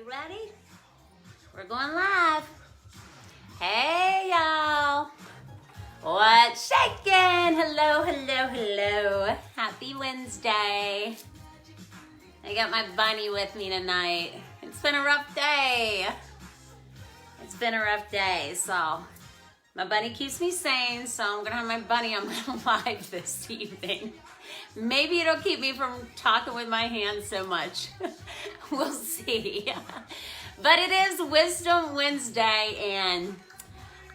ready? We're going live. Hey, y'all. What's shaking? Hello, hello, hello. Happy Wednesday. I got my bunny with me tonight. It's been a rough day. It's been a rough day, so my bunny keeps me sane, so I'm gonna have my bunny on my live this evening. Maybe it'll keep me from talking with my hands so much. We'll see. But it is Wisdom Wednesday, and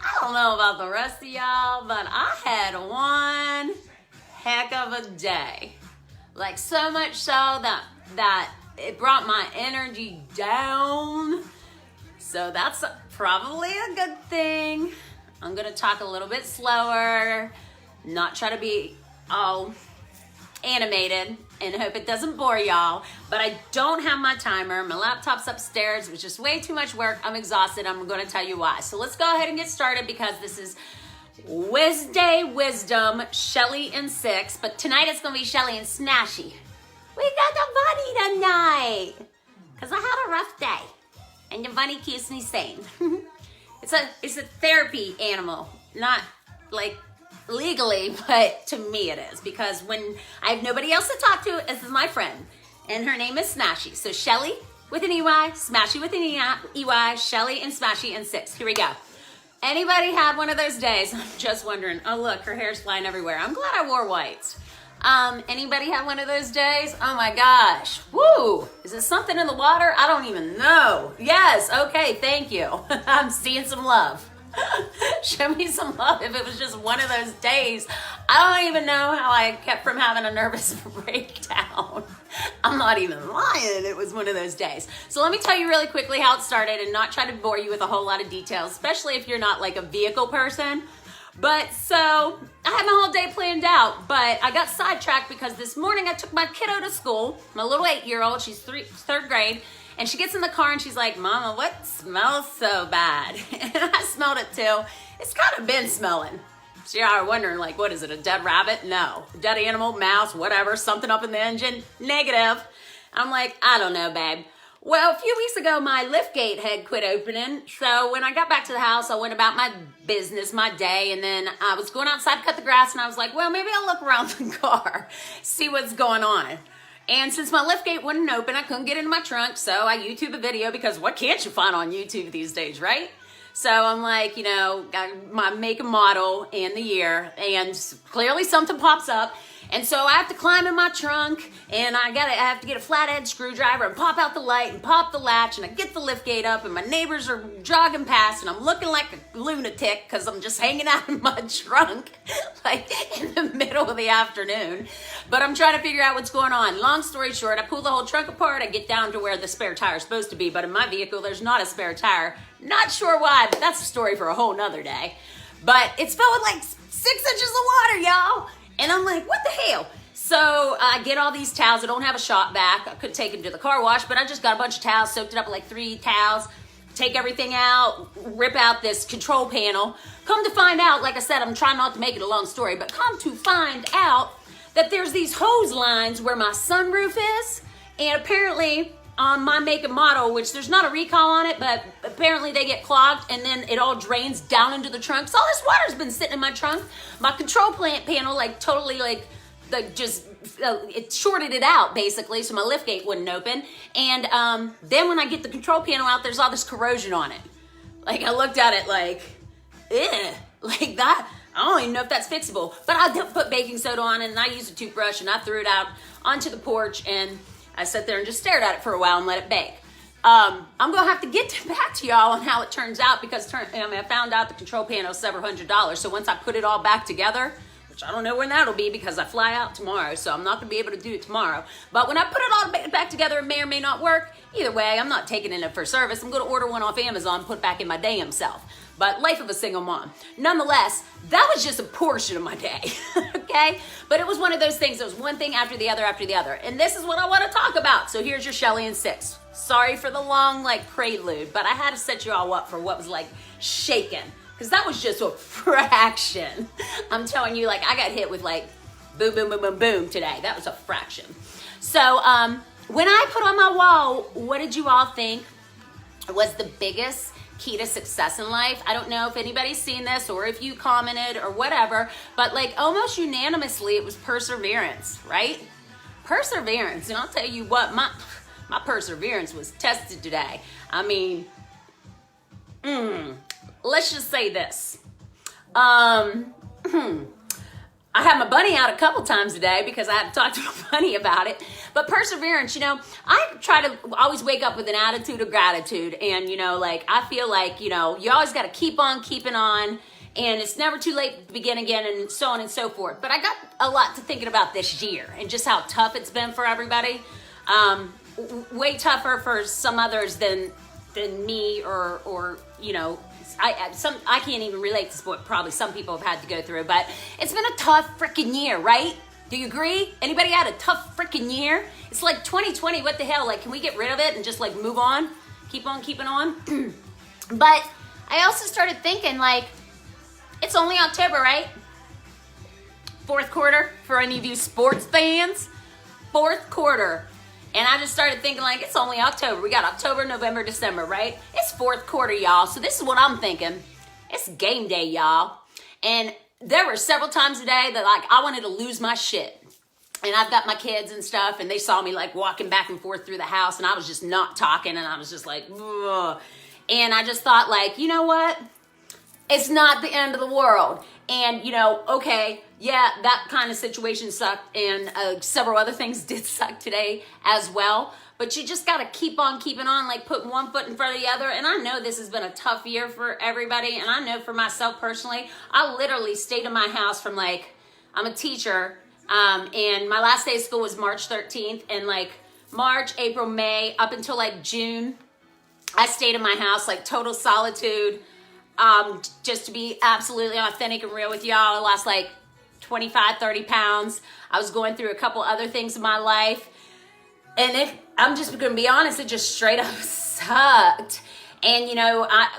I don't know about the rest of y'all, but I had one heck of a day. Like, so much so that it brought my energy down. So that's probably a good thing. I'm gonna talk a little bit slower, not try to be all animated, and hope it doesn't bore y'all. But I don't have my timer. My laptop's upstairs. It was just way too much work. I'm exhausted. I'm gonna tell you why. So let's go ahead and get started, because this is Wednesday Wisdom, Shelley and 6. But tonight it's gonna be Shelley and Snashy. We got the bunny tonight, because I had a rough day, and the bunny keeps me sane. It's a therapy animal, not like legally, but to me it is, because when I have nobody else to talk to, this is my friend, and her name is Smashy. So Shelley with an EY, Smashy with an EY, Shelley and Smashy and 6. Here we go. Anybody had one of those days? I'm just wondering. Oh look, her hair's flying everywhere. I'm glad I wore white. Anybody had one of those days? Oh my gosh. Woo! Is it something in the water? I don't even know. Yes, okay, thank you. I'm seeing some love. Show me some love if it was just one of those days. I don't even know how I kept from having a nervous breakdown. I'm not even lying. It was one of those days. So let me tell you really quickly how it started, and not try to bore you with a whole lot of details, especially if you're not like a vehicle person. But so I had my whole day planned out, but I got sidetracked because this morning I took my kiddo to school, my little 8-year-old. She's third grade. And she gets in the car and she's like, Mama, what smells so bad? And I smelled it too. It's kind of been smelling. So you're wondering, like, what is it, a dead rabbit? No. Dead animal, mouse, whatever, something up in the engine? Negative. I'm like, I don't know, babe. Well, a few weeks ago, my liftgate had quit opening. So when I got back to the house, I went about my business, my day, and then I was going outside to cut the grass, and I was like, well, maybe I'll look around the car, see what's going on. And since my liftgate wouldn't open, I couldn't get into my trunk, so I YouTube a video, because what can't you find on YouTube these days, right? So I'm like, got my make and model and the year, and clearly something pops up. And so I have to climb in my trunk, and I have to get a flathead screwdriver and pop out the light and pop the latch, and I get the liftgate up, and my neighbors are jogging past, and I'm looking like a lunatic because I'm just hanging out in my trunk like in the middle of the afternoon. But I'm trying to figure out what's going on. Long story short, I pull the whole trunk apart. I get down to where the spare tire is supposed to be, but in my vehicle, there's not a spare tire. Not sure why, but that's a story for a whole nother day. But it's filled with like 6 inches of water, y'all. And I'm like, what the hell? So I get all these towels. I don't have a shop vac. I could take them to the car wash, but I just got a bunch of towels, soaked it up with like 3 towels, take everything out, rip out this control panel. Come to find out, like I said, I'm trying not to make it a long story, but come to find out that there's these hose lines where my sunroof is, and apparently on my make and model, which there's not a recall on it, but apparently they get clogged, and then it all drains down into the trunk. So all this water's been sitting in my trunk. My control panel, like, totally, like just, it shorted it out, basically, so my liftgate wouldn't open. And then when I get the control panel out, there's all this corrosion on it. Like, I looked at it like, like that. I don't even know if that's fixable. But I put baking soda on it, and I used a toothbrush, and I threw it out onto the porch, and I sat there and just stared at it for a while and let it bake. I'm going to have to get back to y'all on how it turns out, because I found out the control panel is several $100s. So once I put it all back together, which I don't know when that'll be because I fly out tomorrow, so I'm not going to be able to do it tomorrow. But when I put it all back together, it may or may not work. Either way, I'm not taking it in for service. I'm going to order one off Amazon and put back in my damn self. But life of a single mom. Nonetheless, that was just a portion of my day, okay? But it was one of those things. It was one thing after the other after the other. And this is what I want to talk about. So here's your Shelley and 6. Sorry for the long, prelude, but I had to set you all up for what was, shaking. Because that was just a fraction. I'm telling you, I got hit with, boom, boom, boom, boom, boom today. That was a fraction. So when I put on my wall, what did you all think? was the biggest key to success in life. I don't know if anybody's seen this or if you commented or whatever, but like almost unanimously, it was perseverance, right? Perseverance. And I'll tell you what, my perseverance was tested today. I mean, let's just say this. I had my bunny out a couple times today because I had to talk to my bunny about it. But perseverance, I try to always wake up with an attitude of gratitude. And, like, I feel like, you always got to keep on keeping on. And it's never too late to begin again, and so on and so forth. But I got a lot to thinking about this year and just how tough it's been for everybody. Way tougher for some others than me or I can't even relate to what probably some people have had to go through, but it's been a tough freaking year, right? Do you agree? Anybody had a tough freaking year? It's like 2020, what the hell? Like, can we get rid of it and just like move on? Keep on keeping on? But I also started thinking, like, it's only October, right? Fourth quarter for any of you sports fans. Fourth quarter. And I just started thinking, like, it's only October. We got October, November, December, right? It's fourth quarter, y'all. So this is what I'm thinking. It's game day, y'all. And there were several times a day that, like, I wanted to lose my shit. And I've got my kids and stuff, and they saw me, like, walking back and forth through the house, and I was just not talking, and I was just like, ugh. And I just thought, like, you know what? It's not the end of the world. And, okay, yeah, that kind of situation sucked, and several other things did suck today as well. But you just got to keep on keeping on, like putting one foot in front of the other. And I know this has been a tough year for everybody. And I know for myself personally, I literally stayed in my house from I'm a teacher. And my last day of school was March 13th. And March, April, May, up until June, I stayed in my house, total solitude. Just to be absolutely authentic and real with y'all, I lost 25, 30 pounds. I was going through a couple other things in my life. And I'm just going to be honest, it just straight up sucked. And,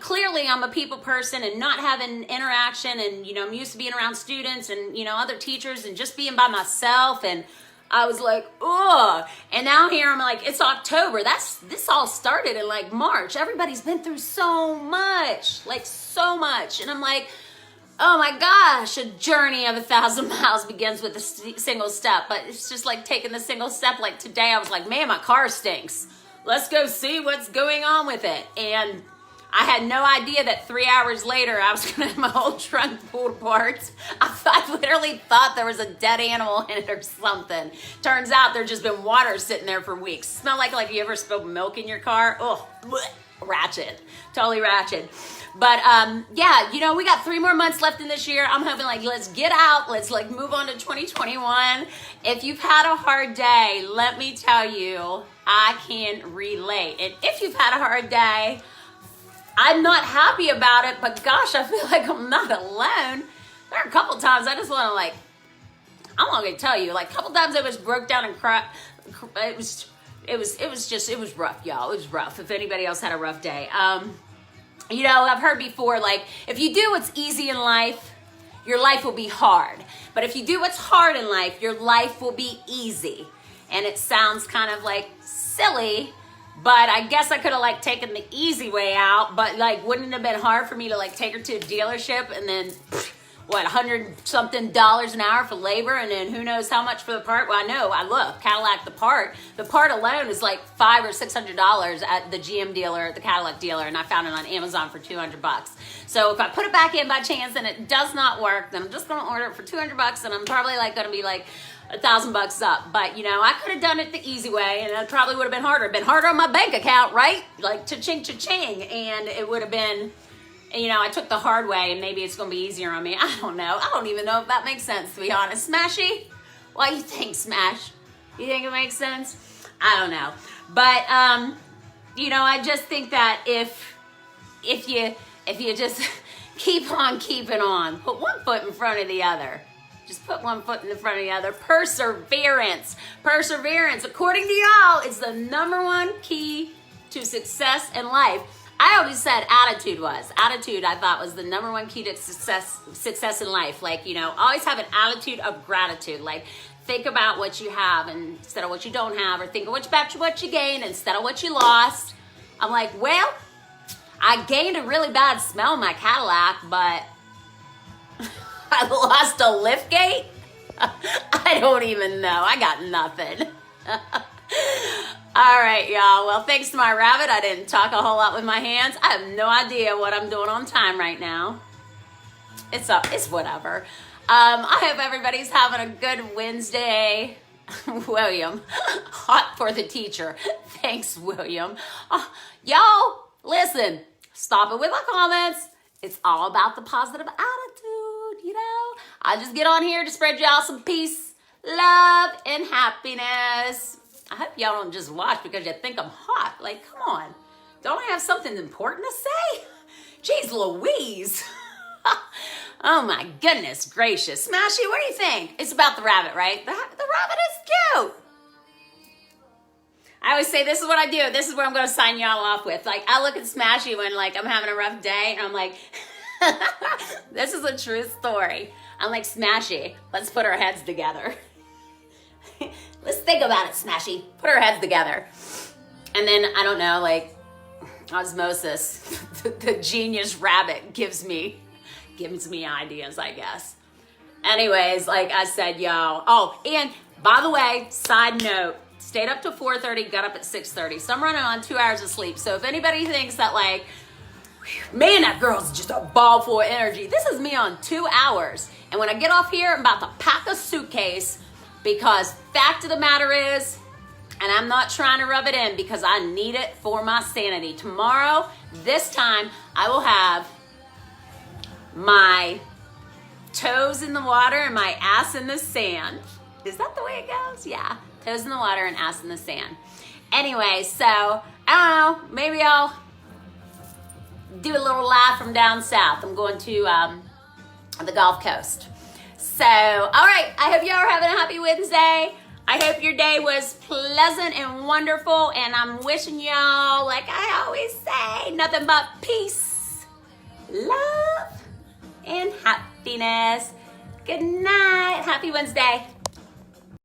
clearly I'm a people person and not having interaction. And, I'm used to being around students and, other teachers and just being by myself. And I was like, ugh. And now here I'm like, it's October. This all started in March. Everybody's been through so much, so much. And I'm like, oh my gosh, a journey of 1,000 miles begins with a single step. But it's just taking the single step. Today I was like, man, my car stinks. Let's go see what's going on with it. And I had no idea that 3 hours later I was going to have my whole trunk pulled apart. I literally thought there was a dead animal in it or something. Turns out there's just been water sitting there for weeks. Smell like you ever spilled milk in your car? Oh, ratchet. Totally ratchet. But yeah, we got 3 more months left in this year. I'm hoping let's get out. Let's move on to 2021. If you've had a hard day, let me tell you, I can relate. And if you've had a hard day, I'm not happy about it, but gosh, I feel like I'm not alone. There are a couple times I just want to I'm not going to tell you, a couple times I was broke down and cried. It was rough, y'all. It was rough. If anybody else had a rough day. I've heard before, if you do what's easy in life, your life will be hard. But if you do what's hard in life, your life will be easy. And it sounds kind of silly, but I guess I could have taken the easy way out, but wouldn't it have been hard for me to take her to a dealership and then $100 something an hour for labor, and then who knows how much for the part? Well, I know, I look, Cadillac, the part alone is $500 or $600 at the GM dealer, the Cadillac dealer, and I found it on Amazon for $200. So if I put it back in by chance and it does not work, then I'm just going to order it for $200, and I'm probably going to be $1,000 up. But I could have done it the easy way, and it probably would have been harder. Been harder on my bank account, right? Cha-ching, cha-ching, and it would have been. I took the hard way, and maybe it's going to be easier on me. I don't know. I don't even know if that makes sense, to be honest. Smashy? What do you think, Smash? You think it makes sense? I don't know. But, I just think that if you just keep on keeping on, put one foot in front of the other. Just put one foot in front of the other. Perseverance. Perseverance, according to y'all, is the #1 key to success in life. I always said attitude, I thought was the #1 key to success in life. Always have an attitude of gratitude. Think about what you have instead of what you don't have, or think of what you gained instead of what you lost. I'm well, I gained a really bad smell in my Cadillac, but I lost a lift gate? I don't even know. I got nothing. All right, y'all. Well, thanks to my rabbit, I didn't talk a whole lot with my hands. I have no idea what I'm doing on time right now. It's whatever. I hope everybody's having a good Wednesday. William, hot for the teacher. Thanks, William. Y'all, listen, stop it with my comments. It's all about the positive attitude, you know? I just get on here to spread y'all some peace, love, and happiness. I hope y'all don't just watch because you think I'm hot. Like, come on. Don't I have something important to say? Jeez Louise. Oh my goodness gracious. Smashy, what do you think? It's about the rabbit, right? The rabbit is cute. I always say, this is what I do. This is what I'm going to sign y'all off with. Like, I look at Smashy when, like, I'm having a rough day, and I'm like, this is a true story. I'm like, Smashy, let's put our heads together. Let's think about it, Smashy. Put our heads together. And then, I don't know, like, osmosis, the genius rabbit gives me ideas, I guess. Anyways, like I said, y'all. Oh, and by the way, side note, stayed up till 4:30, got up at 6:30. So I'm running on 2 hours of sleep. So if anybody thinks that, like, man, that girl's just a ball full of energy, this is me on 2 hours. And when I get off here, I'm about to pack a suitcase, because fact of the matter is, and I'm not trying to rub it in because I need it for my sanity. Tomorrow, this time, I will have my toes in the water and my ass in the sand. Is that the way it goes? Yeah. Toes in the water and ass in the sand. Anyway, so, I don't know. Maybe I'll do a little live from down south. I'm going to the Gulf Coast. So, all right. I hope y'all are having a happy Wednesday. I hope your day was pleasant and wonderful. And I'm wishing y'all, like I always say, nothing but peace, love, and happiness. Good night. Happy Wednesday.